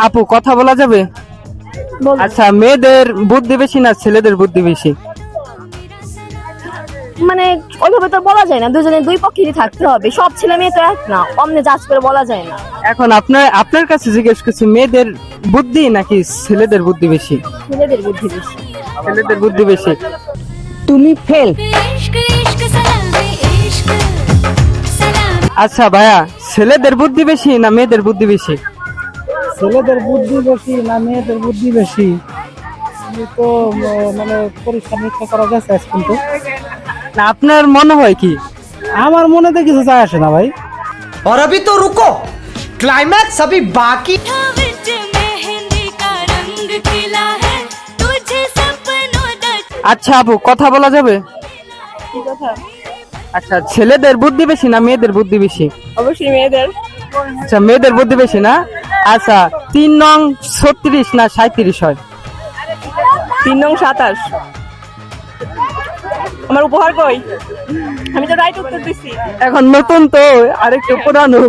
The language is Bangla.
আপু কথা বলা যাবে? বলুন। আচ্ছা, মেয়েদের বুদ্ধি বেশি না ছেলেদের বুদ্ধি বেশি? মানে ওইভাবে তো বলা যায় না, দুজনের দুই পক্ষেরই থাকতে হবে, সব ছেলে মেয়ে তো এক না, অমনে জাজ করে বলা যায় না। এখন আপনার কাছে জিজ্ঞেস করছি, মেয়েদের বুদ্ধি নাকি ছেলেদের বুদ্ধি বেশি? ছেলেদের বুদ্ধি বেশি। ছেলেদের বুদ্ধি বেশি। তুমি ফেল। আচ্ছা ভাইয়া, ছেলেদের বুদ্ধি বেশি না মেয়েদের বুদ্ধি বেশি? ছেলেদের বুদ্ধি বেশি না মেয়েদের বুদ্ধি বেশি, আমি তো মানে পরীক্ষা নিরীক্ষা করা গেছে আজ কিন্তু। না আপনার মনে হয় কি? আমার মনে তো কিছু যায় আসে না ভাই। और अभी तो रुको, क्लाइमैक्स अभी बाकी। আচ্ছা আপু কথা বলা যাবে? কি কথা? আচ্ছা, ছেলেদের বুদ্ধি বেশি না মেয়েদের বুদ্ধি বেশি? অবশ্যই মেয়েদের। আচ্ছা, মেয়েদের বুদ্ধি বেশি না। আচ্ছা, 3 নং 36 না 37 হয়? 3 নং 27। আমার উপহার কই? আমি তো রাইট উত্তর দিছি। এখন নতুন তো, আরেকটু পুরানো।